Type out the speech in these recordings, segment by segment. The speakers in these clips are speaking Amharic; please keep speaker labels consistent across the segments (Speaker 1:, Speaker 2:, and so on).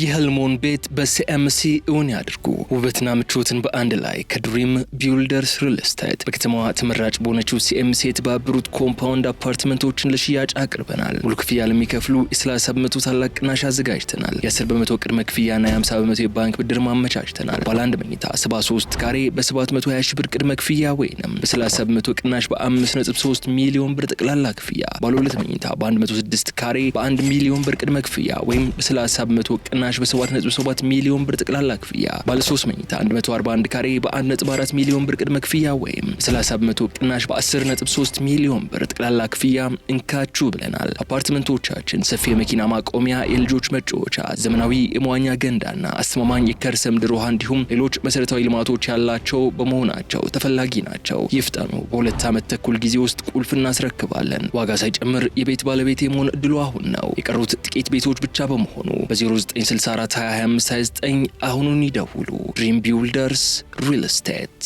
Speaker 1: የህልሞን ቤት በሲኤምሲ እውን ያድርጉ። ውበትና ምቾትን በአንድ ላይ ከድሪም ቢውልደርስ ሪል ስቴት በከተማዋ ተመራጭ በሆነችው ሲኤምሲ የተባበሩት ኮምፓውንድ አፓርትመንቶችን ለሽያጭ አቅርበናል። ሙሉ ክፍያ ለሚከፍሉ የ30 በመቶ ታላቅ ቅናሽ አዘጋጅተናል። የ10 በመቶ ቅድመ ክፍያና የ50 በመቶ የባንክ ብድር ማመቻችተናል። ባለ አንድ መኝታ 73 ካሬ በ720 ሺህ ብር ቅድመ ክፍያ ወይንም በ30 በመቶ ቅናሽ በ5.3 ሚሊዮን ብር ጠቅላላ ክፍያ። ባለ ሁለት መኝታ በ106 ካሬ በ1 ሚሊዮን ብር ቅድመ ክፍያ ወይም በ30 በመቶ ቅናሽ በ7.7 ሚሊዮን ብር ጠቅላላ ክፍያ። ባለ 3 መኝታ 141 ካሬ በ1.4 ሚሊዮን ብር ቅድመ ክፍያ ወይም 30 በመቶ ቅናሽ በ10.3 ሚሊዮን ብር ጠቅላላ ክፍያ እንካችሁ ብለናል። አፓርትመንቶቻችን ሰፊ የመኪና ማቆሚያ፣ የልጆች መጫወቻ፣ ዘመናዊ የመዋኛ ገንዳና አስተማማኝ የከርሰ ምድር ውሃ እንዲሁም ሌሎች መሰረታዊ ልማቶች ያላቸው በመሆናቸው ተፈላጊ ናቸው። ይፍጠኑ። በ2 ዓመት ተኩል ጊዜ ውስጥ ቁልፍ እናስረክባለን። ዋጋ ሳይጨምር የቤት ባለቤት የመሆን እድሉ አሁን ነው። የቀሩት ጥቂት ቤቶች ብቻ በመሆኑ በ0964 2529 አሁኑን ይደውሉ። ድሪም ቢውልደርስ ሪል ስቴት።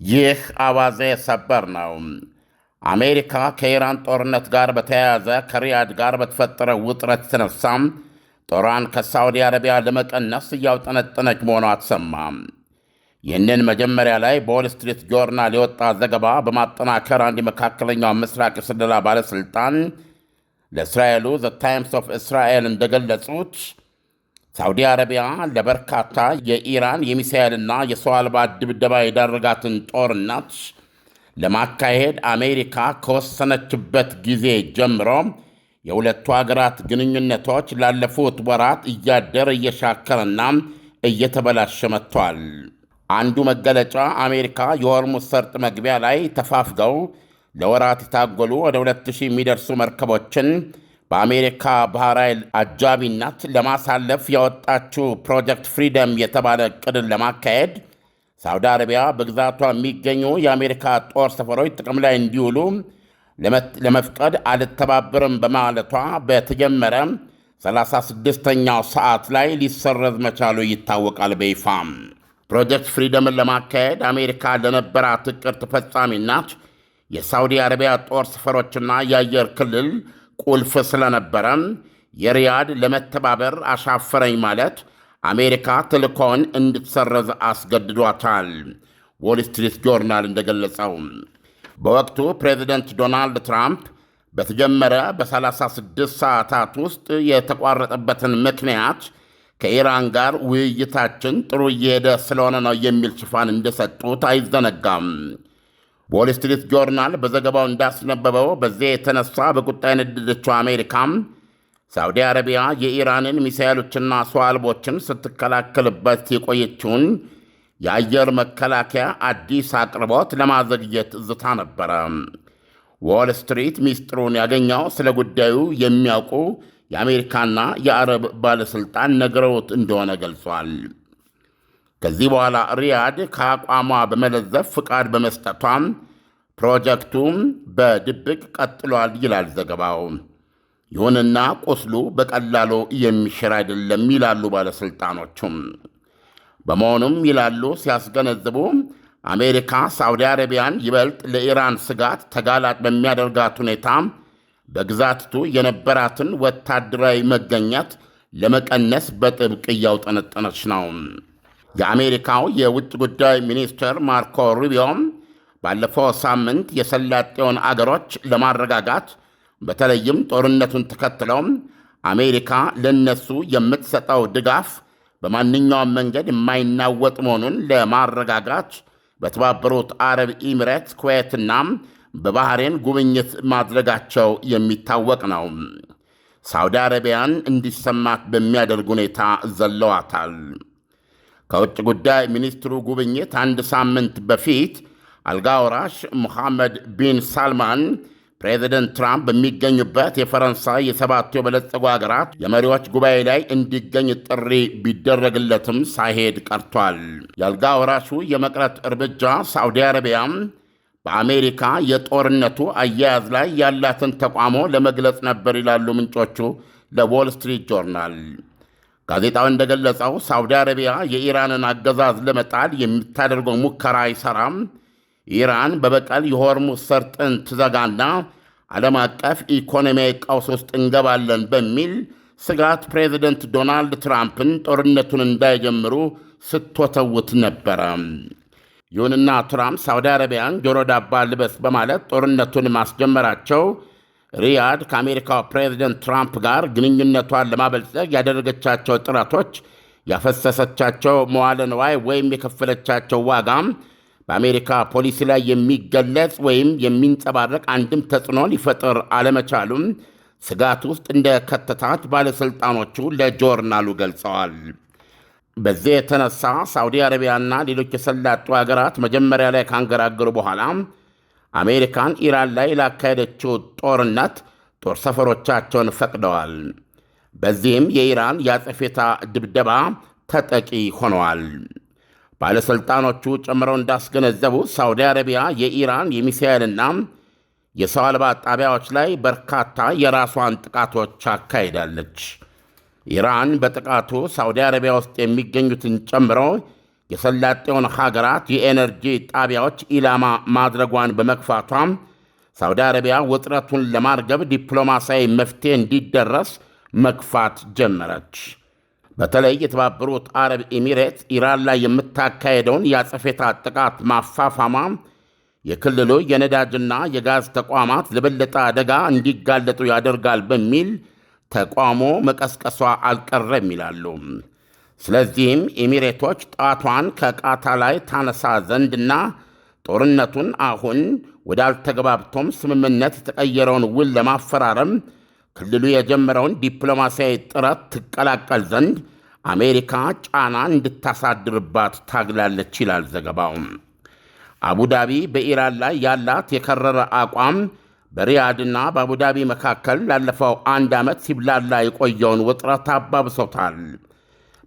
Speaker 2: ይህ አዋዜ ሰበር ነው። አሜሪካ ከኢራን ጦርነት ጋር በተያያዘ ከሪያድ ጋር በተፈጠረ ውጥረት የተነሳ ጦሯን ከሳዑዲ አረቢያ ለመቀነስ እያውጠነጠነች መሆኗ ተሰማ። ይህንን መጀመሪያ ላይ በዎል ስትሪት ጆርናል የወጣ ዘገባ በማጠናከር አንድ የመካከለኛው ምስራቅ የስለላ ባለሥልጣን ለእስራኤሉ ዘ ታይምስ ኦፍ እስራኤል እንደገለጹት ሳዑዲ አረቢያ ለበርካታ የኢራን የሚሳኤልና የሰው አልባ ድብደባ የዳረጋትን ጦርነት ለማካሄድ አሜሪካ ከወሰነችበት ጊዜ ጀምሮ የሁለቱ አገራት ግንኙነቶች ላለፉት ወራት እያደር እየሻከረና እየተበላሸ መጥቷል። አንዱ መገለጫ አሜሪካ የሆርሙዝ ሰርጥ መግቢያ ላይ ተፋፍገው ለወራት የታገሉ ወደ 2000 የሚደርሱ መርከቦችን በአሜሪካ ባህር ኃይል አጃቢነት ለማሳለፍ ያወጣችው ፕሮጀክት ፍሪደም የተባለ ዕቅድን ለማካሄድ ሳውዲ አረቢያ በግዛቷ የሚገኙ የአሜሪካ ጦር ሰፈሮች ጥቅም ላይ እንዲውሉ ለመፍቀድ አልተባበርም በማለቷ በተጀመረ 36ኛው ሰዓት ላይ ሊሰረዝ መቻሉ ይታወቃል በይፋ። ፕሮጀክት ፍሪደምን ለማካሄድ አሜሪካ ለነበራት ዕቅድ ተፈጻሚነት የሳውዲ አረቢያ ጦር ሰፈሮችና የአየር ክልል ቁልፍ ስለነበረ የሪያድ ለመተባበር አሻፈረኝ ማለት አሜሪካ ተልእኮውን እንድትሰረዝ አስገድዷታል። ዎል ስትሪት ጆርናል እንደገለጸው በወቅቱ ፕሬዚደንት ዶናልድ ትራምፕ በተጀመረ በ36 ሰዓታት ውስጥ የተቋረጠበትን ምክንያት ከኢራን ጋር ውይይታችን ጥሩ እየሄደ ስለሆነ ነው የሚል ሽፋን እንደሰጡት አይዘነጋም። ዎል ስትሪት ጆርናል በዘገባው እንዳስነበበው በዚህ የተነሳ በቁጣ የነደደችው አሜሪካም ሳዑዲ አረቢያ የኢራንን ሚሳኤሎችና ሰው አልቦችን ስትከላከልበት የቆየችውን የአየር መከላከያ አዲስ አቅርቦት ለማዘግየት ዝታ ነበረ። ዎል ስትሪት ሚስጥሩን ያገኘው ስለ ጉዳዩ የሚያውቁ የአሜሪካና የአረብ ባለሥልጣን ነግረውት እንደሆነ ገልጿል። ከዚህ በኋላ ሪያድ ከአቋሟ በመለዘፍ ፍቃድ በመስጠቷም ፕሮጀክቱም በድብቅ ቀጥሏል ይላል ዘገባው። ይሁንና ቁስሉ በቀላሉ የሚሽር አይደለም ይላሉ ባለሥልጣኖቹም። በመሆኑም ይላሉ ሲያስገነዝቡ አሜሪካ ሳዑዲ አረቢያን ይበልጥ ለኢራን ስጋት ተጋላጭ በሚያደርጋት ሁኔታ በግዛትቱ የነበራትን ወታደራዊ መገኘት ለመቀነስ በጥብቅ እያውጠነጠነች ነው። የአሜሪካው የውጭ ጉዳይ ሚኒስትር ማርኮ ሩቢዮም ባለፈው ሳምንት የሰላጤውን አገሮች ለማረጋጋት በተለይም ጦርነቱን ተከትለው አሜሪካ ለነሱ የምትሰጠው ድጋፍ በማንኛውም መንገድ የማይናወጥ መሆኑን ለማረጋጋት በተባበሩት አረብ ኤሚሬትስ፣ ኩዌትና በባህሬን ጉብኝት ማድረጋቸው የሚታወቅ ነው። ሳውዲ አረቢያን እንዲሰማት በሚያደርግ ሁኔታ ዘለዋታል። ከውጭ ጉዳይ ሚኒስትሩ ጉብኝት አንድ ሳምንት በፊት አልጋ ወራሽ ሙሐመድ ቢን ሳልማን ፕሬዚደንት ትራምፕ በሚገኙበት የፈረንሳይ የሰባቱ የበለጸጉ አገራት የመሪዎች ጉባኤ ላይ እንዲገኝ ጥሪ ቢደረግለትም ሳይሄድ ቀርቷል። የአልጋ ወራሹ የመቅረት እርምጃ ሳዑዲ አረቢያም በአሜሪካ የጦርነቱ አያያዝ ላይ ያላትን ተቋሞ ለመግለጽ ነበር ይላሉ ምንጮቹ ለዎል ስትሪት ጆርናል። ጋዜጣው እንደገለጸው ሳዑዲ አረቢያ የኢራንን አገዛዝ ለመጣል የምታደርገው ሙከራ አይሰራም፣ ኢራን በበቀል የሆርሙዝ ሰርጥን ትዘጋና ዓለም አቀፍ ኢኮኖሚያዊ ቀውስ ውስጥ እንገባለን በሚል ስጋት ፕሬዚደንት ዶናልድ ትራምፕን ጦርነቱን እንዳይጀምሩ ስትወተውት ነበረ። ይሁንና ትራምፕ ሳውዲ አረቢያን ጆሮ ዳባ ልበስ በማለት ጦርነቱን ማስጀመራቸው ሪያድ ከአሜሪካው ፕሬዚደንት ትራምፕ ጋር ግንኙነቷን ለማበልጸግ ያደረገቻቸው ጥረቶች፣ ያፈሰሰቻቸው መዋለ ንዋይ ወይም የከፈለቻቸው ዋጋም በአሜሪካ ፖሊሲ ላይ የሚገለጽ ወይም የሚንጸባረቅ አንድም ተጽዕኖ ሊፈጥር አለመቻሉም ስጋት ውስጥ እንደ ከተታት ባለሥልጣኖቹ ለጆርናሉ ገልጸዋል። በዚህ የተነሳ ሳውዲ አረቢያና ሌሎች የሰላጡ ሀገራት መጀመሪያ ላይ ካንገራገሩ በኋላ አሜሪካን ኢራን ላይ ላካሄደችው ጦርነት ጦር ሰፈሮቻቸውን ፈቅደዋል። በዚህም የኢራን የአጸፌታ ድብደባ ተጠቂ ሆነዋል። ባለሥልጣኖቹ ጨምረው እንዳስገነዘቡ ሳውዲ አረቢያ የኢራን የሚሳኤልና የሰው አልባ ጣቢያዎች ላይ በርካታ የራሷን ጥቃቶች አካሂዳለች። ኢራን በጥቃቱ ሳውዲ አረቢያ ውስጥ የሚገኙትን ጨምሮ የሰላጤውን ሀገራት የኤነርጂ ጣቢያዎች ኢላማ ማድረጓን በመግፋቷም ሳውዲ አረቢያ ውጥረቱን ለማርገብ ዲፕሎማሲያዊ መፍትሄ እንዲደረስ መግፋት ጀመረች። በተለይ የተባበሩት አረብ ኤሚሬት ኢራን ላይ የምታካሄደውን የአጸፌታ ጥቃት ማፋፋማ የክልሉ የነዳጅና የጋዝ ተቋማት ለበለጠ አደጋ እንዲጋለጡ ያደርጋል በሚል ተቋሞ መቀስቀሷ አልቀረም ይላሉ። ስለዚህም ኤሚሬቶች ጣቷን ከቃታ ላይ ታነሳ ዘንድና ጦርነቱን አሁን ወዳልተገባብቶም ስምምነት የተቀየረውን ውል ለማፈራረም ክልሉ የጀመረውን ዲፕሎማሲያዊ ጥረት ትቀላቀል ዘንድ አሜሪካ ጫና እንድታሳድርባት ታግላለች ይላል ዘገባው። አቡዳቢ በኢራን ላይ ያላት የከረረ አቋም በሪያድና በአቡዳቢ መካከል ላለፈው 1 ዓመት ሲብላላ የቆየውን ውጥረት አባብሶታል።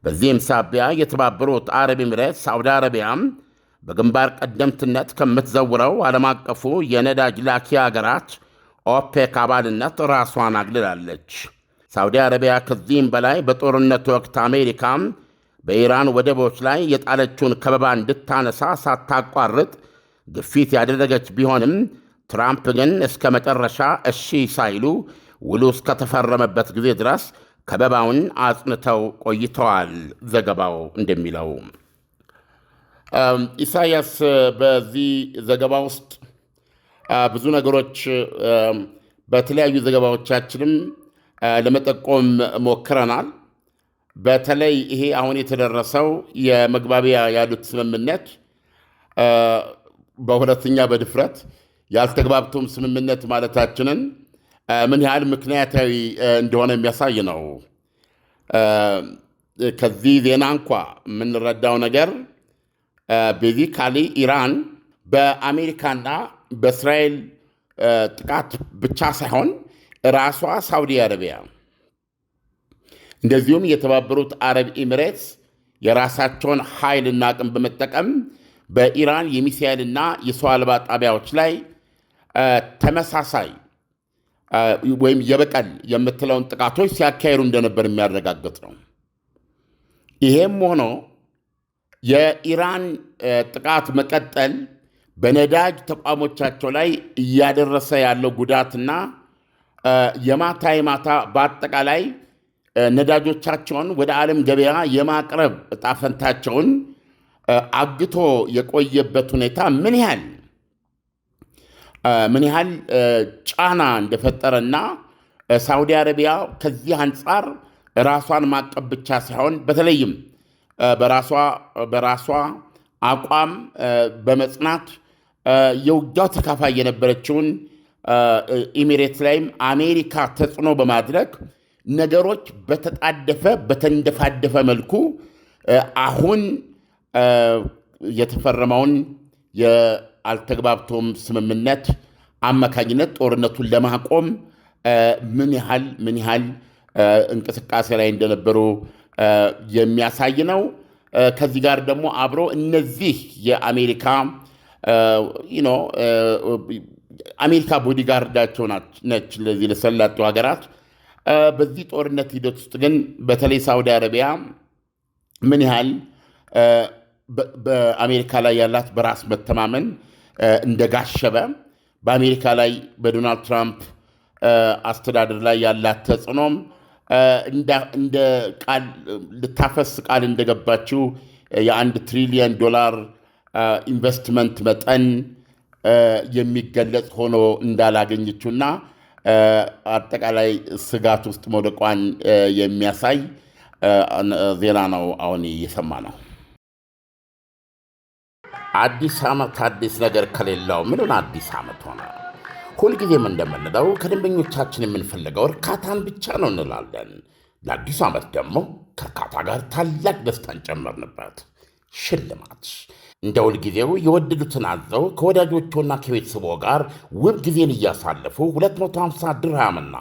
Speaker 2: በዚህም ሳቢያ የተባበሩት አረብ ኤሚሬት ሳውዲ አረቢያም በግንባር ቀደምትነት ከምትዘውረው ዓለም አቀፉ የነዳጅ ላኪ አገራት ኦፔክ አባልነት ራሷን አግልላለች። ሳውዲ አረቢያ ከዚህም በላይ በጦርነቱ ወቅት አሜሪካም በኢራን ወደቦች ላይ የጣለችውን ከበባ እንድታነሳ ሳታቋርጥ ግፊት ያደረገች ቢሆንም ትራምፕ ግን እስከ መጨረሻ እሺ ሳይሉ ውሉ እስከተፈረመበት ጊዜ ድረስ ከበባውን አጽንተው ቆይተዋል። ዘገባው እንደሚለው ኢሳያስ በዚህ ዘገባ ውስጥ ብዙ ነገሮች በተለያዩ ዘገባዎቻችንም ለመጠቆም ሞክረናል። በተለይ ይሄ አሁን የተደረሰው የመግባቢያ ያሉት ስምምነት በሁለተኛ በድፍረት ያልተግባብቶም ስምምነት ማለታችንን ምን ያህል ምክንያታዊ እንደሆነ የሚያሳይ ነው። ከዚህ ዜና እንኳ የምንረዳው ነገር ቤዚካሊ ኢራን በአሜሪካና በእስራኤል ጥቃት ብቻ ሳይሆን ራሷ ሳውዲ አረቢያ እንደዚሁም የተባበሩት አረብ ኤሚሬትስ የራሳቸውን ኃይልና አቅም በመጠቀም በኢራን የሚሳኤልና የሰው አልባ ጣቢያዎች ላይ ተመሳሳይ ወይም የበቀል የምትለውን ጥቃቶች ሲያካሂዱ እንደነበር የሚያረጋግጥ ነው። ይሄም ሆኖ የኢራን ጥቃት መቀጠል በነዳጅ ተቋሞቻቸው ላይ እያደረሰ ያለው ጉዳትና የማታ በአጠቃላይ ነዳጆቻቸውን ወደ ዓለም ገበያ የማቅረብ ዕጣ ፈንታቸውን አግቶ የቆየበት ሁኔታ ምን ያህል ጫና እንደፈጠረና ሳውዲ አረቢያ ከዚህ አንጻር ራሷን ማቀብ ብቻ ሳይሆን በተለይም በራሷ አቋም በመጽናት የውጊያው ተካፋይ የነበረችውን ኤሚሬትስ ላይም አሜሪካ ተጽዕኖ በማድረግ ነገሮች በተንደፋደፈ መልኩ አሁን የተፈረመውን የአልተግባብቶም ስምምነት አማካኝነት ጦርነቱን ለማቆም ምን ያህል እንቅስቃሴ ላይ እንደነበሩ የሚያሳይ ነው። ከዚህ ጋር ደግሞ አብሮ እነዚህ የአሜሪካ አሜሪካ ቦዲጋርዳቸው ነች ለዚህ ለሰላጡ ሀገራት። በዚህ ጦርነት ሂደት ውስጥ ግን በተለይ ሳውዲ አረቢያ ምን ያህል በአሜሪካ ላይ ያላት በራስ መተማመን እንደጋሸበ በአሜሪካ ላይ በዶናልድ ትራምፕ አስተዳደር ላይ ያላት ተጽዕኖም እንደ ቃል ልታፈስ ቃል እንደገባችው የ1 ትሪሊየን ዶላር ኢንቨስትመንት መጠን የሚገለጽ ሆኖ እንዳላገኘችውና አጠቃላይ ስጋት ውስጥ መውደቋን የሚያሳይ ዜና ነው አሁን እየሰማ ነው። አዲስ ዓመት አዲስ ነገር ከሌለው ምንን አዲስ ዓመት ሆነ? ሁልጊዜም እንደምንለው ከደንበኞቻችን የምንፈልገው እርካታን ብቻ ነው እንላለን። ለአዲሱ ዓመት ደግሞ ከእርካታ ጋር ታላቅ ደስታን ጨመርንበት። ሽልማት እንደ ሁልጊዜው የወደዱትን አዘው ከወዳጆቹና ከቤተሰቦ ጋር ውብ ጊዜን እያሳለፉ 250 ድርሃምና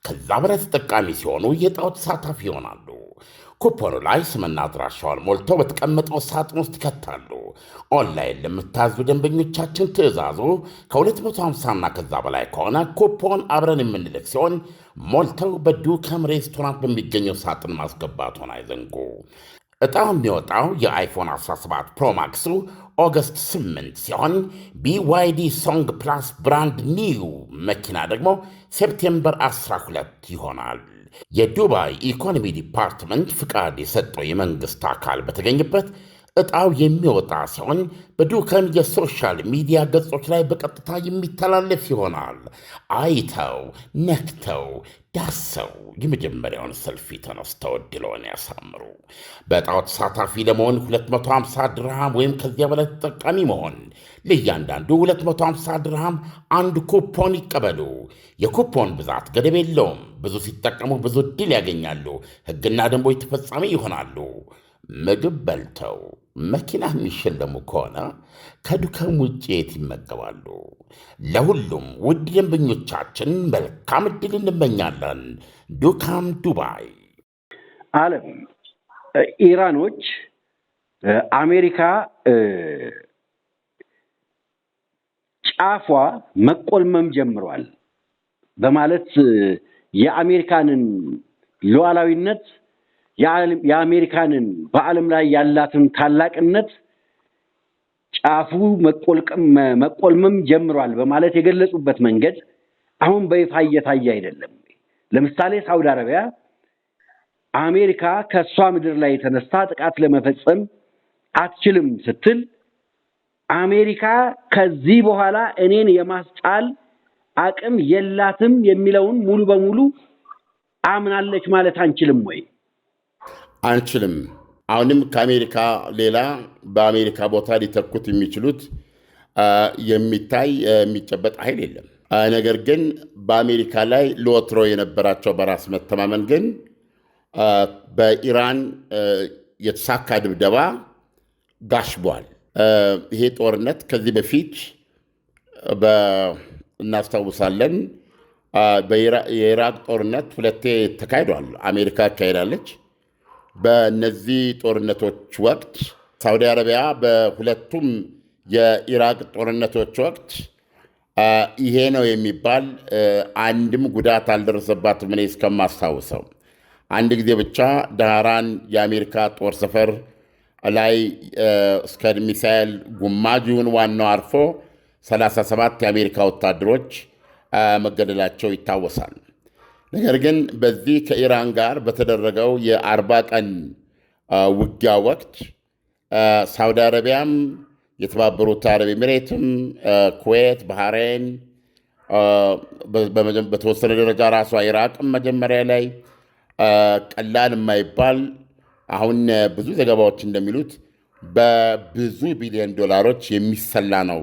Speaker 2: ከዛ በላይ ተጠቃሚ ሲሆኑ የዕጣው ተሳታፊ ይሆናሉ። ኩፖኑ ላይ ስምና አድራሻውን ሞልተው በተቀመጠው ሳጥን ውስጥ ይከታሉ። ኦንላይን ለምታዙ ደንበኞቻችን ትዕዛዙ ከ250ና ከዛ በላይ ከሆነ ኩፖን አብረን የምንልክ ሲሆን ሞልተው በዱከም ሬስቶራንት በሚገኘው ሳጥን ማስገባቱን አይዘንጉ። ዕጣው የሚወጣው የአይፎን 17 ፕሮማክሱ ኦገስት 8 ሲሆን BYD ሶንግ ፕላስ ብራንድ ኒው መኪና ደግሞ ሴፕቴምበር 12 ይሆናል። የዱባይ ኢኮኖሚ ዲፓርትመንት ፍቃድ የሰጠው የመንግሥት አካል በተገኘበት ዕጣው የሚወጣ ሲሆን በዱከም የሶሻል ሚዲያ ገጾች ላይ በቀጥታ የሚተላለፍ ይሆናል። አይተው ነክተው ዳሰው የመጀመሪያውን ሰልፊ ተነስተው ዕድልዎን ያሳምሩ። በዕጣው ተሳታፊ ለመሆን 250 ድርሃም ወይም ከዚያ በላይ ተጠቃሚ መሆን፣ ለእያንዳንዱ 250 ድርሃም አንድ ኩፖን ይቀበሉ። የኩፖን ብዛት ገደብ የለውም። ብዙ ሲጠቀሙ ብዙ ዕድል ያገኛሉ። ሕግና ደንቦች ተፈጻሚ ይሆናሉ። ምግብ በልተው መኪና የሚሸለሙ ከሆነ ከዱከም ውጭ የት ይመገባሉ? ለሁሉም ውድ ደንበኞቻችን መልካም ዕድል እንመኛለን። ዱካም ዱባይ።
Speaker 3: ዓለም ኢራኖች አሜሪካ ጫፏ መቆልመም ጀምሯል በማለት የአሜሪካንን ሉዓላዊነት የአሜሪካንን በዓለም ላይ ያላትን ታላቅነት ጫፉ መቆልመም ጀምሯል በማለት የገለጹበት መንገድ አሁን በይፋ እየታየ አይደለም። ለምሳሌ ሳውዲ አረቢያ አሜሪካ ከሷ ምድር ላይ ተነስታ ጥቃት ለመፈጸም አትችልም ስትል አሜሪካ ከዚህ በኋላ እኔን የማስጣል አቅም የላትም የሚለውን ሙሉ በሙሉ አምናለች ማለት አንችልም ወይ?
Speaker 2: አንችልም። አሁንም ከአሜሪካ ሌላ በአሜሪካ ቦታ ሊተኩት የሚችሉት የሚታይ የሚጨበጥ ኃይል የለም። ነገር ግን በአሜሪካ ላይ ለወትሮ የነበራቸው በራስ መተማመን ግን በኢራን የተሳካ ድብደባ ጋሽቧል። ይሄ ጦርነት ከዚህ በፊት እናስታውሳለን። የኢራቅ ጦርነት ሁለቴ ተካሂዷል። አሜሪካ አካሄዳለች። በእነዚህ ጦርነቶች ወቅት ሳውዲ አረቢያ በሁለቱም የኢራቅ ጦርነቶች ወቅት ይሄ ነው የሚባል አንድም ጉዳት አልደረሰባትም። እኔ እስከማስታውሰው አንድ ጊዜ ብቻ ዳህራን የአሜሪካ ጦር ሰፈር ላይ እስከ ሚሳኤል ጉማጁን ዋናው አርፎ 37 የአሜሪካ ወታደሮች መገደላቸው ይታወሳል። ነገር ግን በዚህ ከኢራን ጋር በተደረገው የ40 ቀን ውጊያ ወቅት ሳውዲ አረቢያም የተባበሩት አረብ ኤሚሬትም ኩዌት፣ ባህሬን በተወሰነ ደረጃ ራሷ ኢራቅም መጀመሪያ ላይ ቀላል የማይባል አሁን ብዙ ዘገባዎች እንደሚሉት በብዙ ቢሊዮን ዶላሮች የሚሰላ ነው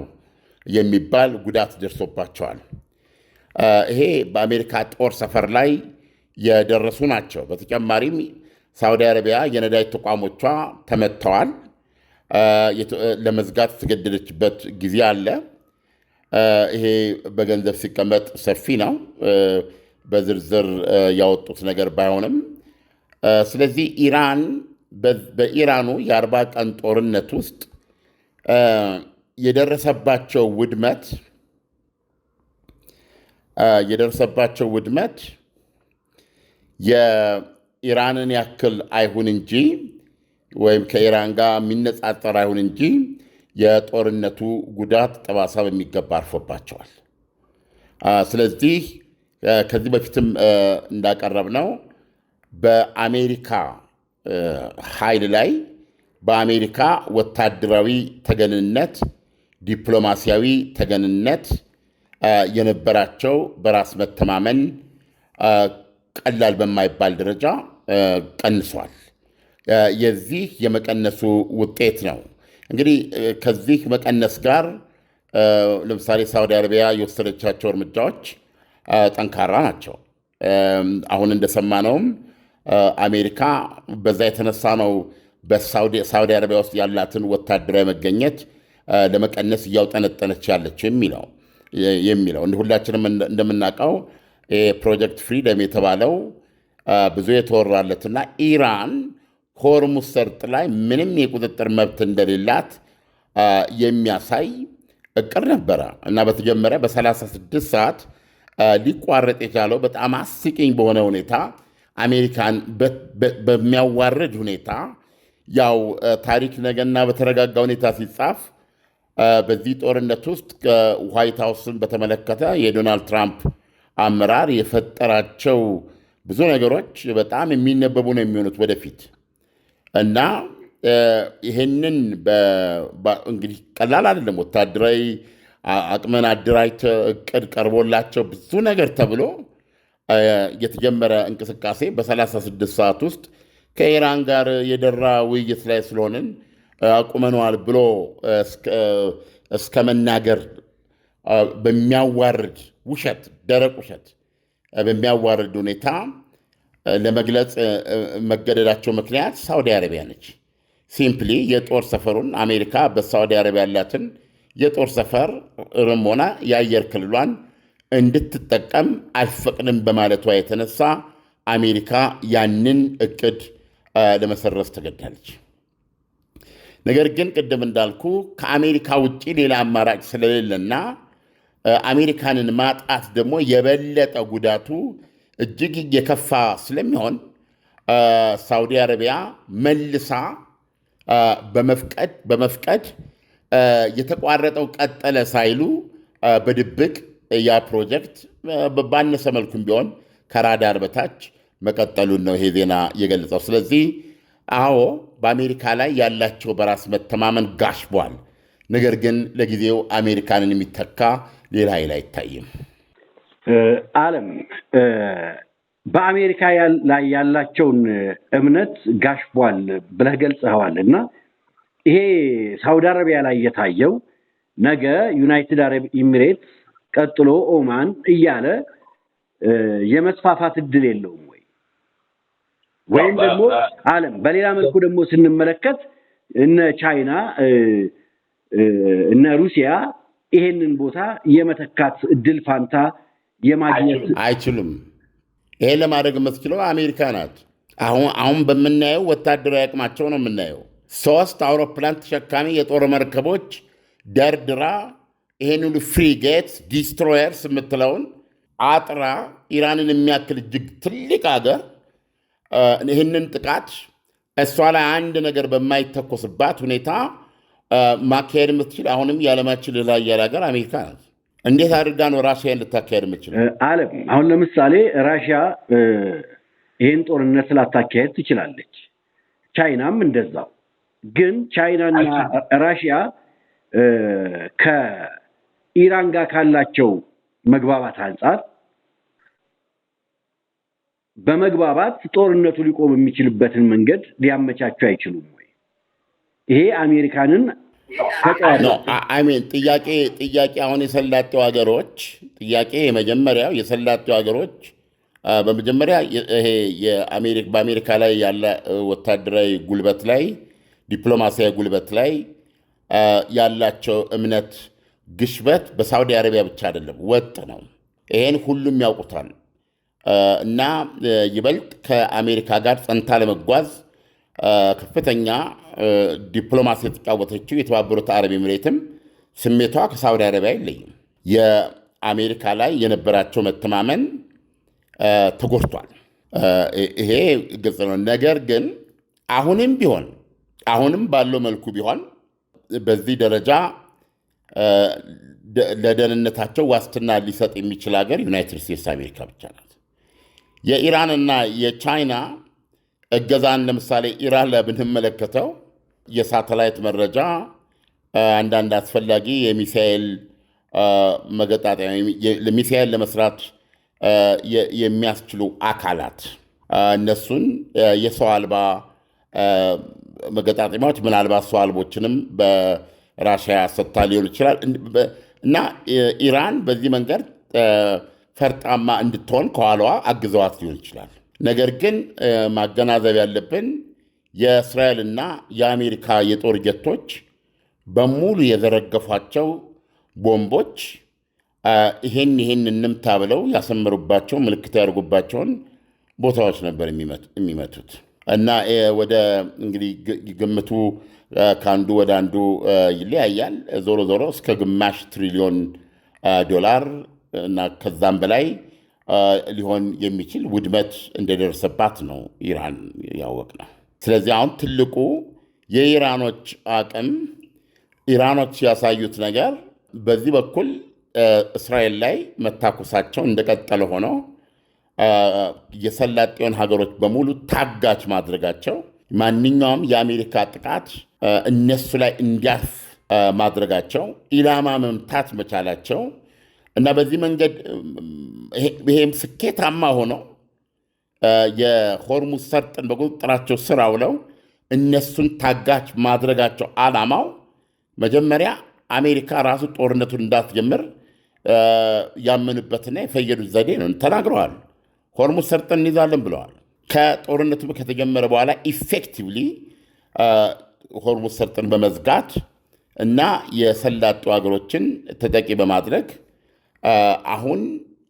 Speaker 2: የሚባል ጉዳት ደርሶባቸዋል። ይሄ በአሜሪካ ጦር ሰፈር ላይ የደረሱ ናቸው። በተጨማሪም ሳውዲ አረቢያ የነዳጅ ተቋሞቿ ተመትተዋል። ለመዝጋት የተገደደችበት ጊዜ አለ። ይሄ በገንዘብ ሲቀመጥ ሰፊ ነው። በዝርዝር ያወጡት ነገር ባይሆንም ስለዚህ ኢራን በኢራኑ የ40 ቀን ጦርነት ውስጥ የደረሰባቸው ውድመት የኢራንን ያክል አይሁን እንጂ ወይም ከኢራን ጋር የሚነጻጸር አይሁን እንጂ የጦርነቱ ጉዳት ጠባሳ በሚገባ አርፎባቸዋል። ስለዚህ ከዚህ በፊትም እንዳቀረብነው በአሜሪካ ኃይል ላይ በአሜሪካ ወታደራዊ ተገንነት፣ ዲፕሎማሲያዊ ተገንነት የነበራቸው በራስ መተማመን ቀላል በማይባል ደረጃ ቀንሷል። የዚህ የመቀነሱ ውጤት ነው እንግዲህ ከዚህ መቀነስ ጋር ለምሳሌ ሳውዲ አረቢያ የወሰደቻቸው እርምጃዎች ጠንካራ ናቸው። አሁን እንደሰማነውም አሜሪካ በዛ የተነሳ ነው በሳውዲ አረቢያ ውስጥ ያላትን ወታደራዊ መገኘት ለመቀነስ እያውጠነጠነች ያለችው የሚለው ሁላችንም እንደምናውቀው ፕሮጀክት ፍሪደም የተባለው ብዙ የተወራለትና ኢራን ሆርሙዝ ሰርጥ ላይ ምንም የቁጥጥር መብት እንደሌላት የሚያሳይ እቅድ ነበረ እና በተጀመረ በ36 ሰዓት ሊቋረጥ የቻለው በጣም አስቂኝ በሆነ ሁኔታ አሜሪካን በሚያዋርድ ሁኔታ ያው ታሪክ ነገና በተረጋጋ ሁኔታ ሲጻፍ በዚህ ጦርነት ውስጥ ዋይት ሃውስን በተመለከተ የዶናልድ ትራምፕ አመራር የፈጠራቸው ብዙ ነገሮች በጣም የሚነበቡ ነው የሚሆኑት ወደፊት እና ይህንን እንግዲህ ቀላል አይደለም። ወታደራዊ አቅመን አደራጅተ እቅድ ቀርቦላቸው ብዙ ነገር ተብሎ የተጀመረ እንቅስቃሴ በ36 ሰዓት ውስጥ ከኢራን ጋር የደራ ውይይት ላይ ስለሆንን አቁመነዋል ብሎ እስከ መናገር በሚያዋርድ ውሸት፣ ደረቅ ውሸት በሚያዋርድ ሁኔታ ለመግለጽ መገደዳቸው ምክንያት ሳውዲ አረቢያ ነች። ሲምፕሊ የጦር ሰፈሩን አሜሪካ በሳውዲ አረቢያ ያላትን የጦር ሰፈር ሆነ የአየር ክልሏን እንድትጠቀም አልፈቅድም በማለቷ የተነሳ አሜሪካ ያንን እቅድ ለመሰረዝ ተገዳለች። ነገር ግን ቅድም እንዳልኩ ከአሜሪካ ውጭ ሌላ አማራጭ ስለሌለና አሜሪካንን ማጣት ደግሞ የበለጠ ጉዳቱ እጅግ የከፋ ስለሚሆን ሳውዲ አረቢያ መልሳ በመፍቀድ የተቋረጠው ቀጠለ ሳይሉ በድብቅ ያ ፕሮጀክት ባነሰ መልኩም ቢሆን ከራዳር በታች መቀጠሉን ነው ይሄ ዜና የገለጸው። ስለዚህ አዎ በአሜሪካ ላይ ያላቸው በራስ መተማመን ጋሽቧል። ነገር ግን ለጊዜው አሜሪካንን የሚተካ ሌላ ኃይል አይታይም።
Speaker 3: ዓለም በአሜሪካ ላይ ያላቸውን እምነት ጋሽቧል ብለህ ገልጸኸዋል እና ይሄ ሳውዲ አረቢያ ላይ የታየው ነገ ዩናይትድ አረብ ኤሚሬትስ ቀጥሎ ኦማን እያለ የመስፋፋት እድል የለውም ወይም ደግሞ ዓለም በሌላ መልኩ ደግሞ ስንመለከት እነ ቻይና እነ ሩሲያ ይሄንን ቦታ የመተካት እድል ፋንታ የማግኘት
Speaker 2: አይችሉም። ይሄ ለማድረግ የምትችለው አሜሪካ ናት። አሁን በምናየው ወታደራዊ አቅማቸው ነው የምናየው። 3 አውሮፕላን ተሸካሚ የጦር መርከቦች ደርድራ ይሄን ሁሉ ፍሪጌትስ ዲስትሮየርስ የምትለውን አጥራ ኢራንን የሚያክል እጅግ ትልቅ ሀገር ይህንን ጥቃት እሷ ላይ አንድ ነገር በማይተኮስባት ሁኔታ ማካሄድ የምትችል አሁንም የዓለማችን ሌላ ያለ ሀገር አሜሪካ ናት። እንዴት አድርጋ ነው ራሽያ ልታካሄድ የምትችል?
Speaker 3: ዓለም አሁን ለምሳሌ ራሽያ ይህን ጦርነት ላታካሄድ ትችላለች። ቻይናም እንደዛው። ግን ቻይናና ራሽያ ከኢራን ጋር ካላቸው መግባባት አንጻር በመግባባት ጦርነቱ ሊቆም የሚችልበትን መንገድ ሊያመቻቹ አይችሉም ወይ? ይሄ አሜሪካንን
Speaker 2: ጥያቄ አሁን የሰላጤው ሀገሮች ጥያቄ የመጀመሪያው የሰላጤው ሀገሮች በመጀመሪያ ይሄ በአሜሪካ ላይ ያለ ወታደራዊ ጉልበት ላይ ዲፕሎማሲያዊ ጉልበት ላይ ያላቸው እምነት ግሽበት በሳውዲ አረቢያ ብቻ አይደለም፣ ወጥ ነው። ይሄን ሁሉም ያውቁታል። እና ይበልጥ ከአሜሪካ ጋር ጸንታ ለመጓዝ ከፍተኛ ዲፕሎማሲ የተጫወተችው የተባበሩት አረብ ኤሚሬትም ስሜቷ ከሳውዲ አረቢያ አይለይም። የአሜሪካ ላይ የነበራቸው መተማመን ተጎድቷል። ይሄ ግልጽ ነው። ነገር ግን አሁንም ባለው መልኩ ቢሆን በዚህ ደረጃ ለደህንነታቸው ዋስትና ሊሰጥ የሚችል ሀገር ዩናይትድ ስቴትስ አሜሪካ ብቻ ናት። የኢራንና የቻይና እገዛን ለምሳሌ ኢራን ላይ ብንመለከተው የሳተላይት መረጃ፣ አንዳንድ አስፈላጊ የሚሳኤል መገጣጠሚያ ሚሳኤል ለመስራት የሚያስችሉ አካላት እነሱን የሰው አልባ መገጣጠሚያዎች ምናልባት ሰው አልቦችንም በራሽያ ሰጥታ ሊሆን ይችላል እና ኢራን በዚህ መንገድ ፈርጣማ እንድትሆን ከኋላዋ አግዘዋት ሊሆን ይችላል። ነገር ግን ማገናዘብ ያለብን የእስራኤልና የአሜሪካ የጦር ጀቶች በሙሉ የዘረገፏቸው ቦምቦች ይሄን እንምታ ብለው ያሰመሩባቸው ምልክት ያደርጉባቸውን ቦታዎች ነበር የሚመቱት እና ወደ እንግዲህ ግምቱ ከአንዱ ወደ አንዱ ይለያያል። ዞሮ ዞሮ እስከ ግማሽ ትሪሊዮን ዶላር እና ከዛም በላይ ሊሆን የሚችል ውድመት እንደደረሰባት ነው ኢራን ያወቅነው። ስለዚህ አሁን ትልቁ የኢራኖች አቅም ኢራኖች ያሳዩት ነገር በዚህ በኩል እስራኤል ላይ መታኮሳቸው እንደቀጠለ ሆኖ የሰላጤውን ሀገሮች በሙሉ ታጋች ማድረጋቸው፣ ማንኛውም የአሜሪካ ጥቃት እነሱ ላይ እንዲያርፍ ማድረጋቸው፣ ኢላማ መምታት መቻላቸው እና በዚህ መንገድ ይሄም ስኬታማ ሆነው የሆርሙዝ ሰርጥን በቁጥጥራቸው ስር አውለው እነሱን ታጋች ማድረጋቸው ዓላማው መጀመሪያ አሜሪካ ራሱ ጦርነቱን እንዳትጀምር ያመኑበትና የፈየዱት ዘዴ ነው። ተናግረዋል። ሆርሙዝ ሰርጥን እንይዛለን ብለዋል። ከጦርነቱ ከተጀመረ በኋላ ኢፌክቲቭሊ ሆርሙዝ ሰርጥን በመዝጋት እና የሰላጡ ሀገሮችን ተጠቂ በማድረግ አሁን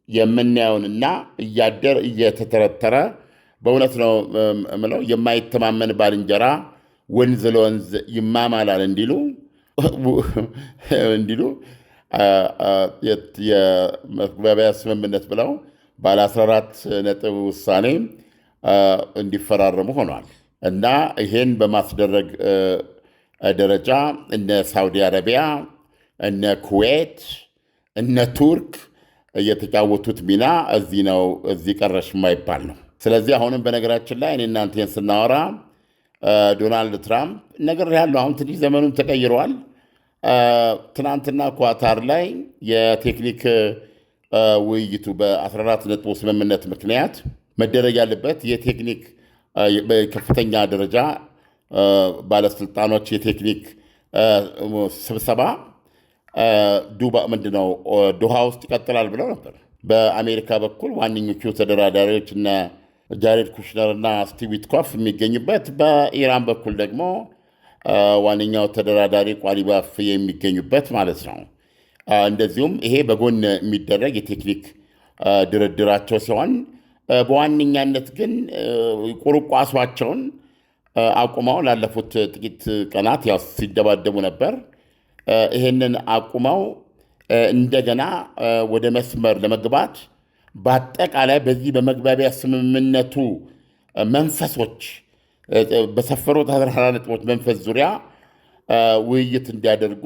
Speaker 2: የምናየውንና እያደር እየተተረተረ በእውነት ነው ምለው የማይተማመን ባልንጀራ ወንዝ ለወንዝ ይማማላል እንዲሉ የመግባቢያ ስምምነት ብለው ባለ 14 ነጥብ ውሳኔ እንዲፈራረሙ ሆኗል እና ይሄን በማስደረግ ደረጃ እነ ሳውዲ አረቢያ፣ እነ ኩዌት፣ እነ ቱርክ እየተጫወቱት ሚና እዚህ ቀረሽ የማይባል ነው። ስለዚህ አሁንም በነገራችን ላይ እኔ እናንተን ስናወራ ዶናልድ ትራምፕ ነገር ያለው አሁን ትንሽ ዘመኑም ተቀይረዋል። ትናንትና ኳታር ላይ የቴክኒክ ውይይቱ በ14 ነጥብ ስምምነት ምክንያት መደረግ ያለበት የቴክኒክ ከፍተኛ ደረጃ ባለስልጣኖች የቴክኒክ ስብሰባ ዶሃ ውስጥ ይቀጥላል ብለው ነበር። በአሜሪካ በኩል ዋነኞቹ ተደራዳሪዎች እነ ጃሬድ ኩሽነር እና ስቲቭ ዊትኮፍ የሚገኙበት፣ በኢራን በኩል ደግሞ ዋነኛው ተደራዳሪ ቋሊባፍ የሚገኙበት ማለት ነው። እንደዚሁም ይሄ በጎን የሚደረግ የቴክኒክ ድርድራቸው ሲሆን በዋነኛነት ግን ቁርቋሷቸውን አቁመው ላለፉት ጥቂት ቀናት ያው ሲደባደቡ ነበር። ይሄንን አቁመው እንደገና ወደ መስመር ለመግባት በአጠቃላይ በዚህ በመግባቢያ ስምምነቱ መንፈሶች በሰፈሩት 14 ነጥቦች መንፈስ ዙሪያ ውይይት እንዲያደርጉ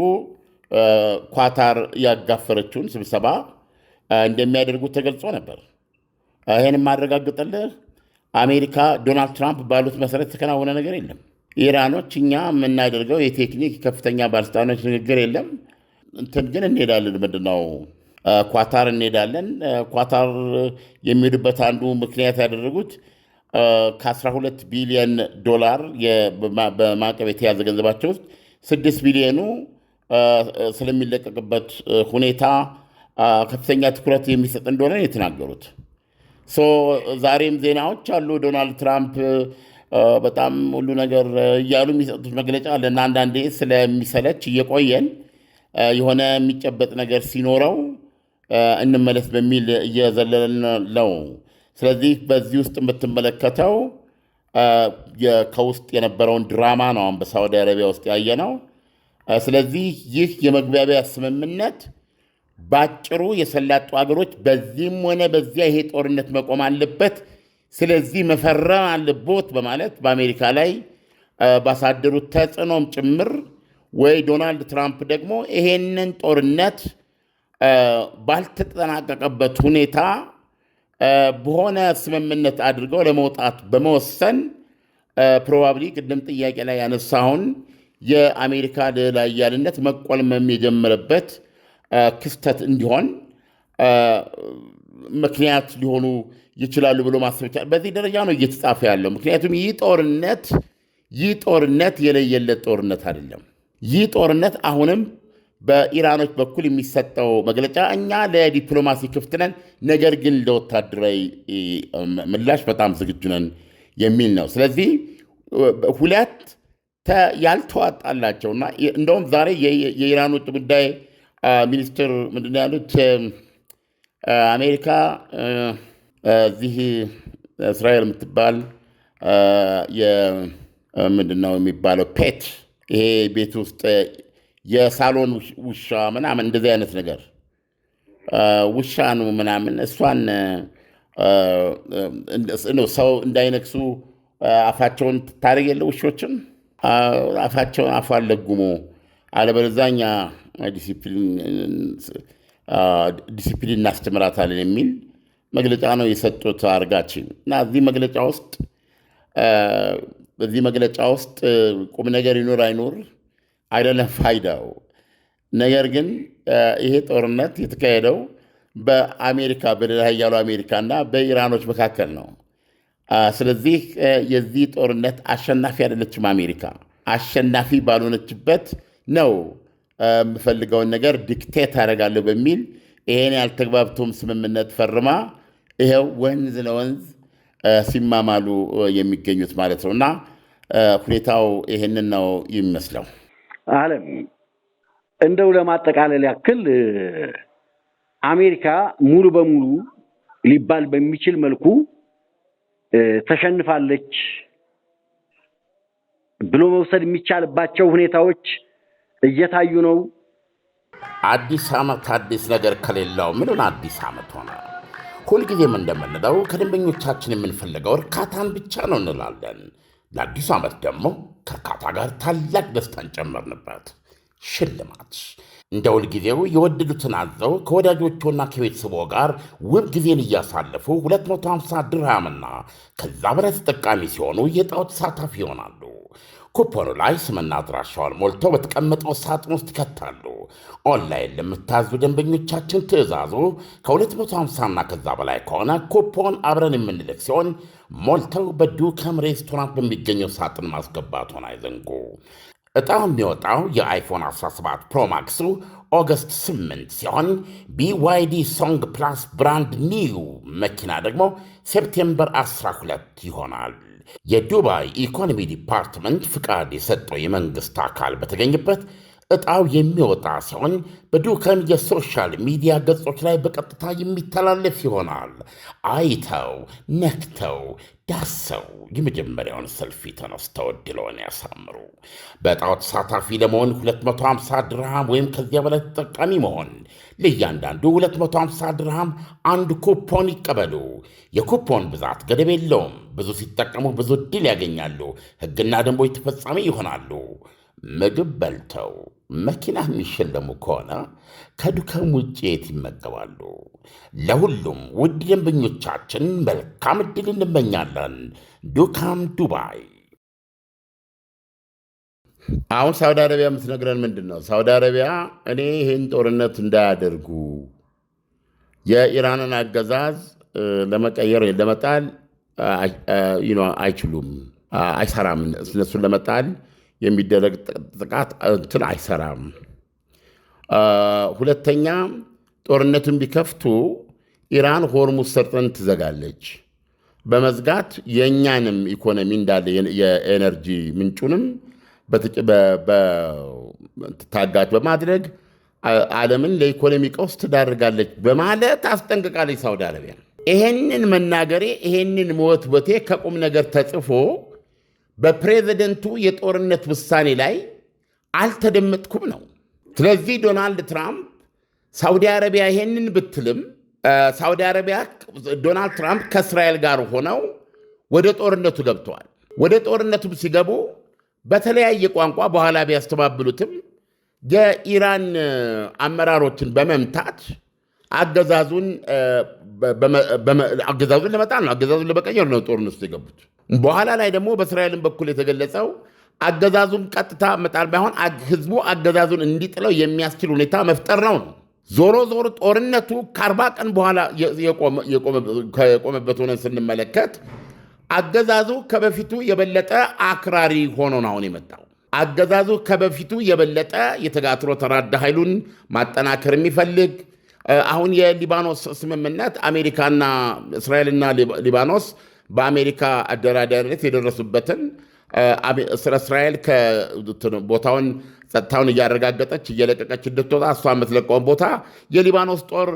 Speaker 2: ኳታር ያጋፈረችውን ስብሰባ እንደሚያደርጉ ተገልጾ ነበር። ይህን ማረጋግጥልህ አሜሪካ ዶናልድ ትራምፕ ባሉት መሰረት የተከናወነ ነገር የለም። ኢራኖች እኛ የምናደርገው የቴክኒክ ከፍተኛ ባለስልጣኖች ንግግር የለም። እንትን ግን እንሄዳለን፣ ምንድነው ኳታር እንሄዳለን። ኳታር የሚሄዱበት አንዱ ምክንያት ያደረጉት ከ12 ቢሊዮን ዶላር በማዕቀብ የተያዘ ገንዘባቸው ውስጥ 6 ቢሊዮኑ ስለሚለቀቅበት ሁኔታ ከፍተኛ ትኩረት የሚሰጥ እንደሆነ የተናገሩት። ዛሬም ዜናዎች አሉ። ዶናልድ ትራምፕ በጣም ሁሉ ነገር እያሉ የሚሰጡት መግለጫ አለና አንዳንዴ ስለሚሰለች እየቆየን የሆነ የሚጨበጥ ነገር ሲኖረው እንመለስ በሚል እየዘለለን ነው። ስለዚህ በዚህ ውስጥ የምትመለከተው ከውስጥ የነበረውን ድራማ ነው አሁን በሳዑዲ አረቢያ ውስጥ ያየ ነው። ስለዚህ ይህ የመግባቢያ ስምምነት ባጭሩ የሰላጡ ሀገሮች በዚህም ሆነ በዚያ ይሄ ጦርነት መቆም አለበት፣ ስለዚህ መፈረም አለቦት በማለት በአሜሪካ ላይ ባሳደሩት ተጽዕኖም ጭምር ወይ ዶናልድ ትራምፕ ደግሞ ይሄንን ጦርነት ባልተጠናቀቀበት ሁኔታ በሆነ ስምምነት አድርገው ለመውጣት በመወሰን ፕሮባብሊ ቅድም ጥያቄ ላይ ያነሳውን የአሜሪካ ልዕለ ኃያልነት መቆልመም የጀመረበት ክስተት እንዲሆን ምክንያት ሊሆኑ ይችላሉ ብሎ ማሰብ ይቻላል። በዚህ ደረጃ ነው እየተጻፈ ያለው። ምክንያቱም ይህ ጦርነት የለየለት ጦርነት አይደለም። ይህ ጦርነት አሁንም በኢራኖች በኩል የሚሰጠው መግለጫ እኛ ለዲፕሎማሲ ክፍት ነን፣ ነገር ግን ለወታደራዊ ምላሽ በጣም ዝግጁ ነን የሚል ነው። ስለዚህ ሁለት ያልተዋጣላቸውና እንደውም ዛሬ የኢራን ውጭ ጉዳይ ሚኒስትር ምንድን ያሉት አሜሪካ እዚህ እስራኤል የምትባል ምንድን ነው የሚባለው ፔት ይሄ ቤት ውስጥ የሳሎን ውሻ ምናምን እንደዚህ አይነት ነገር ውሻ ነው ምናምን እሷን ሰው እንዳይነክሱ አፋቸውን ታደርግ የለ ውሾችን አፋቸውን ለጉሞ አለበለዛኛ ዲሲፕሊን እናስተምራታለን የሚል መግለጫ ነው የሰጡት አርጋችን እና በዚህ መግለጫ ውስጥ ቁም ነገር ይኖር አይኖር አይደለም ፋይዳው። ነገር ግን ይሄ ጦርነት የተካሄደው በአሜሪካ በልዕለ ኃያሉ አሜሪካና በኢራኖች መካከል ነው። ስለዚህ የዚህ ጦርነት አሸናፊ አይደለችም አሜሪካ። አሸናፊ ባልሆነችበት ነው የምፈልገውን ነገር ዲክቴት አደርጋለሁ በሚል ይሄን ያልተግባብቶም ስምምነት ፈርማ ይሄው ወንዝ ለወንዝ ሲማማሉ የሚገኙት ማለት ነው። እና ሁኔታው ይሄንን ነው የሚመስለው።
Speaker 3: ዓለም እንደው ለማጠቃለል ያክል አሜሪካ ሙሉ በሙሉ ሊባል በሚችል መልኩ ተሸንፋለች ብሎ መውሰድ የሚቻልባቸው ሁኔታዎች እየታዩ ነው።
Speaker 2: አዲስ ዓመት አዲስ ነገር ከሌለው ምንን አዲስ ዓመት ሆነ? ሁልጊዜም እንደምንለው ከደንበኞቻችን የምንፈልገው እርካታን ብቻ ነው እንላለን። ለአዲሱ ዓመት ደግሞ ከእርካታ ጋር ታላቅ ደስታን ጨመርንበት። ሽልማት እንደ ሁልጊዜው የወደዱትን አዘው ከወዳጆቹና ከቤተሰቦ ጋር ውብ ጊዜን እያሳለፉ 250 ድርሃምና ከዛ በላይ ተጠቃሚ ሲሆኑ የዕጣው ተሳታፊ ይሆናሉ። ኩፖኑ ላይ ስምና አድራሻውን ሞልተው በተቀመጠው ሳጥን ውስጥ ይከታሉ። ኦንላይን ለምታዙ ደንበኞቻችን ትዕዛዙ ከ250ና ከዛ በላይ ከሆነ ኩፖን አብረን የምንልክ ሲሆን ሞልተው በዱከም ሬስቶራንት በሚገኘው ሳጥን ማስገባቱን አይዘንጉ። ዕጣው የሚወጣው የአይፎን 17 ፕሮማክሱ ኦገስት 8 ሲሆን BYD ሶንግ ፕላስ ብራንድ ኒው መኪና ደግሞ ሴፕቴምበር 12 ይሆናል። የዱባይ ኢኮኖሚ ዲፓርትመንት ፍቃድ የሰጠው የመንግሥት አካል በተገኘበት ዕጣው የሚወጣ ሲሆን በዱከም የሶሻል ሚዲያ ገጾች ላይ በቀጥታ የሚተላለፍ ይሆናል። አይተው ነክተው ዳሰው የመጀመሪያውን ሰልፊ ተነስተው ዕድልዎን ያሳምሩ። በዕጣው ተሳታፊ ለመሆን 250 ድርሃም ወይም ከዚያ በላይ ተጠቃሚ መሆን፣ ለእያንዳንዱ 250 ድርሃም አንድ ኩፖን ይቀበሉ። የኩፖን ብዛት ገደብ የለውም። ብዙ ሲጠቀሙ ብዙ ዕድል ያገኛሉ። ሕግና ደንቦች ተፈጻሚ ይሆናሉ። ምግብ በልተው መኪና የሚሸለሙ ከሆነ ከዱከም ውጭ የት ይመገባሉ? ለሁሉም ውድ ደንበኞቻችን መልካም ዕድል እንመኛለን። ዱካም ዱባይ። አሁን ሳውዲ አረቢያ የምትነግረን ምንድን ነው? ሳውዲ አረቢያ እኔ ይህን ጦርነት እንዳያደርጉ የኢራንን አገዛዝ ለመቀየር ለመጣል አይችሉም፣ አይሰራም። እነሱን ለመጣል የሚደረግ ጥቃት እንትን አይሰራም። ሁለተኛ ጦርነቱን ቢከፍቱ ኢራን ሆርሙዝ ሰርጥን ትዘጋለች። በመዝጋት የእኛንም ኢኮኖሚ እንዳለ የኤነርጂ ምንጩንም ታጋች በማድረግ ዓለምን ለኢኮኖሚ ቀውስ ትዳርጋለች በማለት አስጠንቅቃለች ሳውዲ አረቢያ። ይሄንን መናገሬ ይሄንን መወትወቴ ከቁም ነገር ተጽፎ በፕሬዚደንቱ የጦርነት ውሳኔ ላይ አልተደመጥኩም ነው። ስለዚህ ዶናልድ ትራምፕ ሳውዲ አረቢያ ይሄንን ብትልም ሳውዲ አረቢያ ዶናልድ ትራምፕ ከእስራኤል ጋር ሆነው ወደ ጦርነቱ ገብተዋል። ወደ ጦርነቱ ሲገቡ በተለያየ ቋንቋ በኋላ ቢያስተባብሉትም የኢራን አመራሮችን በመምታት አገዛዙን ለመጣል ነው፣ አገዛዙን ለመቀየር ነው ጦርነት ውስጥ የገቡት። በኋላ ላይ ደግሞ በእስራኤልን በኩል የተገለጸው አገዛዙን ቀጥታ መጣል ባይሆን ህዝቡ አገዛዙን እንዲጥለው የሚያስችል ሁኔታ መፍጠር ነው። ዞሮ ጦርነቱ ከ40 ቀን በኋላ የቆመበት ሆነን ስንመለከት አገዛዙ ከበፊቱ የበለጠ አክራሪ ሆኖ ነው አሁን የመጣው። አገዛዙ ከበፊቱ የበለጠ የተጋትሮ ተራዳ ኃይሉን ማጠናከር የሚፈልግ አሁን የሊባኖስ ስምምነት አሜሪካና እስራኤልና ሊባኖስ በአሜሪካ አደራዳሪነት የደረሱበትን እስራኤል ቦታውን ጸጥታውን እያረጋገጠች እየለቀቀች እንድትወጣ እሷ የምትለቀውን ቦታ የሊባኖስ ጦር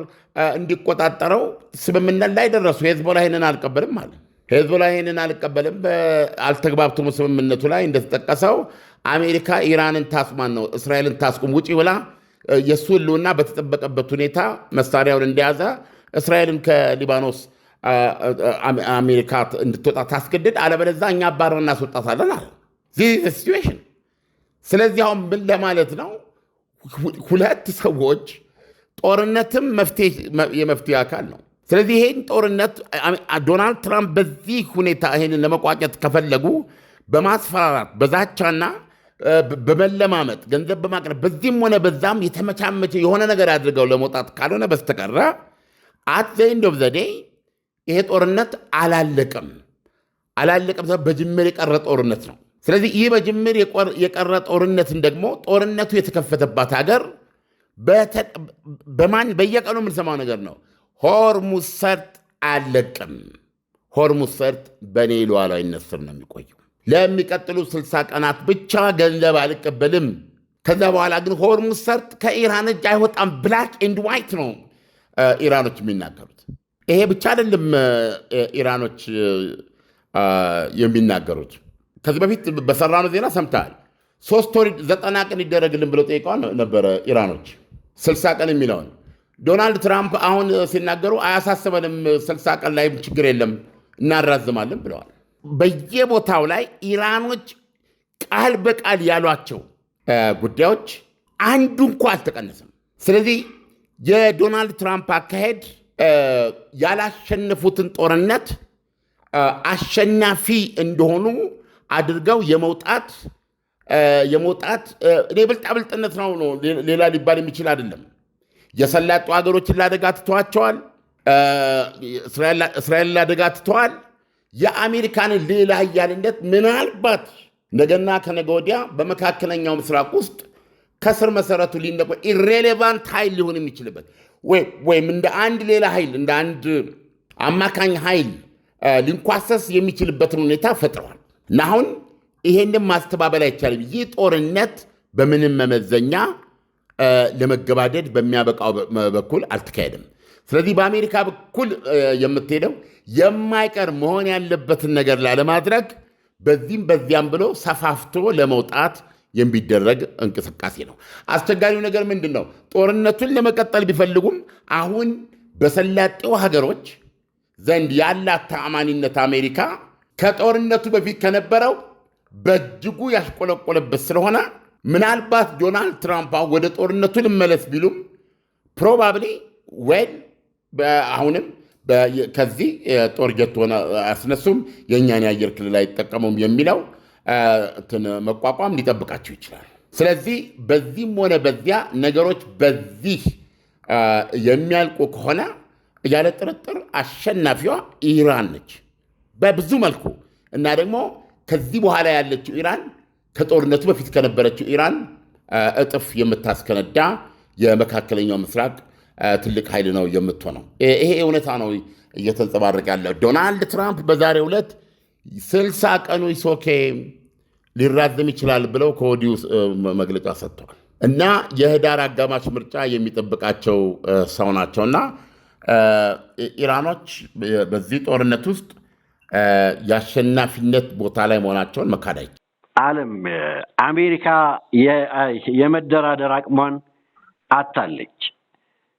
Speaker 2: እንዲቆጣጠረው ስምምነት ላይ ደረሱ። ሄዝቦላ ይህንን አልቀበልም አለ። ሄዝቦላ ይህንን አልቀበልም አልተግባብቱም። ስምምነቱ ላይ እንደተጠቀሰው አሜሪካ ኢራንን ታስማን ነው እስራኤልን ታስቁም ውጪ ብላ የእሱ ህልውና በተጠበቀበት ሁኔታ መሳሪያውን እንደያዘ እስራኤልን ከሊባኖስ አሜሪካ እንድትወጣ ታስገድድ፣ አለበለዚያ እኛ አባረን እናስወጣታለን አለ። ሲቹዌሽን። ስለዚህ አሁን ምን ለማለት ነው? ሁለት ሰዎች ጦርነትም የመፍትሄ አካል ነው። ስለዚህ ይሄን ጦርነት ዶናልድ ትራምፕ በዚህ ሁኔታ ይሄንን ለመቋጨት ከፈለጉ በማስፈራራት በዛቻና በመለማመጥ ገንዘብ በማቅረብ በዚህም ሆነ በዛም የተመቻመቸ የሆነ ነገር አድርገው ለመውጣት ካልሆነ በስተቀረ አት ዘ ኤንድ ኦፍ ዘ ዴይ ይሄ ጦርነት አላለቀም። በጅምር የቀረ ጦርነት ነው። ስለዚህ ይህ በጅምር የቀረ ጦርነትን ደግሞ ጦርነቱ የተከፈተባት ሀገር በየቀኑ የምንሰማው ነገር ነው። ሆርሙዝ ሰርጥ አለቅም። ሆርሙዝ ሰርጥ በእኔ ሉዓላዊነት ስር ነው የሚቆየው። ለሚቀጥሉ 60 ቀናት ብቻ ገንዘብ አልቀበልም። ከዛ በኋላ ግን ሆርሙዝ ሰርጥ ከኢራን እጅ አይወጣም። ብላክ ኤንድ ዋይት ነው ኢራኖች የሚናገሩት። ይሄ ብቻ አይደለም ኢራኖች የሚናገሩት። ከዚህ በፊት በሰራነው ዜና ሰምተሃል። 3 ወር 90 ቀን ይደረግልን ብለው ጠይቀው ነበረ ኢራኖች 60 ቀን የሚለውን። ዶናልድ ትራምፕ አሁን ሲናገሩ አያሳስበንም፣ 60 ቀን ላይ ችግር የለም እናራዝማለን ብለዋል። በየቦታው ላይ ኢራኖች ቃል በቃል ያሏቸው ጉዳዮች አንዱ እንኳ አልተቀነሰም። ስለዚህ የዶናልድ ትራምፕ አካሄድ ያላሸነፉትን ጦርነት አሸናፊ እንደሆኑ አድርገው የመውጣት እኔ ብልጣብልጥነት ነው፣ ሌላ ሊባል የሚችል አይደለም። የሰላጡ ሀገሮችን ላደጋ ትተዋቸዋል። እስራኤል ላደጋ ትተዋል። የአሜሪካንን ሌላ ኃያልነት ምናልባት ነገና ከነገ ወዲያ በመካከለኛው ምስራቅ ውስጥ ከስር መሰረቱ ሊነቆ ኢሬሌቫንት ኃይል ሊሆን የሚችልበት ወይም እንደ አንድ ሌላ ኃይል እንደ አንድ አማካኝ ኃይል ሊንኳሰስ የሚችልበትን ሁኔታ ፈጥረዋል። እና አሁን ይሄንን ማስተባበል አይቻልም። ይህ ጦርነት በምንም መመዘኛ ለመገባደድ በሚያበቃው በኩል አልተካሄደም። ስለዚህ በአሜሪካ በኩል የምትሄደው የማይቀር መሆን ያለበትን ነገር ላለማድረግ በዚህም በዚያም ብሎ ሰፋፍቶ ለመውጣት የሚደረግ እንቅስቃሴ ነው። አስቸጋሪው ነገር ምንድን ነው? ጦርነቱን ለመቀጠል ቢፈልጉም አሁን በሰላጤው ሀገሮች ዘንድ ያላት ተአማኒነት አሜሪካ ከጦርነቱ በፊት ከነበረው በእጅጉ ያሽቆለቆለበት ስለሆነ ምናልባት ዶናልድ ትራምፕ ወደ ጦርነቱ ልመለስ ቢሉም ፕሮባብሊ አሁንም ከዚህ ጦር ጀት ሆነ አያስነሱም፣ የእኛን የአየር ክልል አይጠቀሙም የሚለው መቋቋም ሊጠብቃቸው ይችላል። ስለዚህ በዚህም ሆነ በዚያ ነገሮች በዚህ የሚያልቁ ከሆነ ያለ ጥርጥር አሸናፊዋ ኢራን ነች በብዙ መልኩ። እና ደግሞ ከዚህ በኋላ ያለችው ኢራን ከጦርነቱ በፊት ከነበረችው ኢራን እጥፍ የምታስከነዳ የመካከለኛው ምስራቅ ትልቅ ኃይል ነው የምትሆነው። ይሄ እውነታ ነው እየተንጸባረቀ ያለው። ዶናልድ ትራምፕ በዛሬው ዕለት 60 ቀኑ ኢሶኬ ሊራዘም ይችላል ብለው ከወዲሁ መግለጫ ሰጥተዋል። እና የህዳር አጋማሽ ምርጫ የሚጠብቃቸው ሰው ናቸውና ኢራኖች በዚህ ጦርነት ውስጥ የአሸናፊነት ቦታ ላይ መሆናቸውን መካድ አይቻልም።
Speaker 3: ዓለም አሜሪካ የመደራደር አቅሟን አታለች።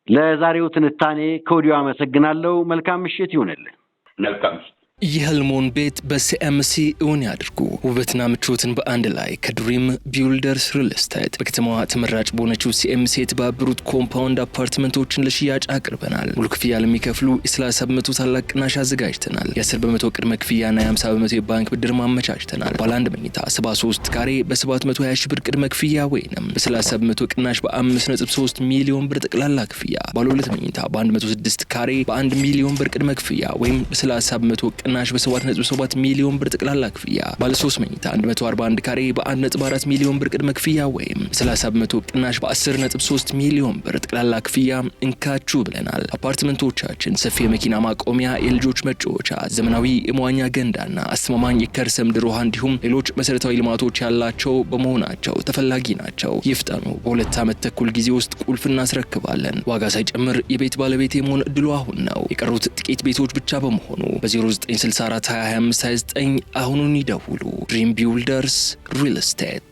Speaker 3: ለዛሬው ትንታኔ ከወዲሁ አመሰግናለሁ። መልካም ምሽት ይሁንልን።
Speaker 2: መልካም
Speaker 1: የህልሞን ቤት በሲኤምሲ እውን ያድርጉ። ውበትና ምቾትን በአንድ ላይ ከድሪም ቢልደርስ ሪል ስቴት በከተማዋ ተመራጭ በሆነችው ሲኤምሲ የተባበሩት ኮምፓውንድ አፓርትመንቶችን ለሽያጭ አቅርበናል። ሙሉ ክፍያ ለሚከፍሉ የ30 በመቶ ታላቅ ቅናሽ አዘጋጅተናል። የ10 በመቶ ቅድመ ክፍያና የ50 በመቶ የባንክ ብድር ማመቻችተናል። ባለ አንድ መኝታ 73 ካሬ በ720 ሺህ ብር ቅድመ ክፍያ ወይንም በ30 በመቶ ቅናሽ በ5.3 ሚሊዮን ብር ጠቅላላ ክፍያ። ባለ ሁለት መኝታ በ106 ካሬ በ1 ሚሊዮን ብር ቅድመ ክፍያ ወይም በ30 በመቶ ቅናሽ በ7.7 ሚሊዮን ብር ጠቅላላ ክፍያ። ባለ 3 መኝታ 141 ካሬ በ1.4 ሚሊዮን ብር ቅድመ ክፍያ ወይም 30 በመቶ ቅናሽ በ10.3 ሚሊዮን ብር ጠቅላላ ክፍያ እንካችሁ ብለናል። አፓርትመንቶቻችን ሰፊ የመኪና ማቆሚያ፣ የልጆች መጫወቻ፣ ዘመናዊ የመዋኛ ገንዳና አስተማማኝ የከርሰ ምድር ውሃ እንዲሁም ሌሎች መሰረታዊ ልማቶች ያላቸው በመሆናቸው ተፈላጊ ናቸው። ይፍጠኑ። በ2 ዓመት ተኩል ጊዜ ውስጥ ቁልፍ እናስረክባለን። ዋጋ ሳይጨምር የቤት ባለቤት የመሆን እድሉ አሁን ነው። የቀሩት ጥቂት ቤቶች ብቻ በመሆኑ በ0964 2025 29 አሁኑን ይደውሉ። ድሪም ቢልደርስ ሪል ስቴት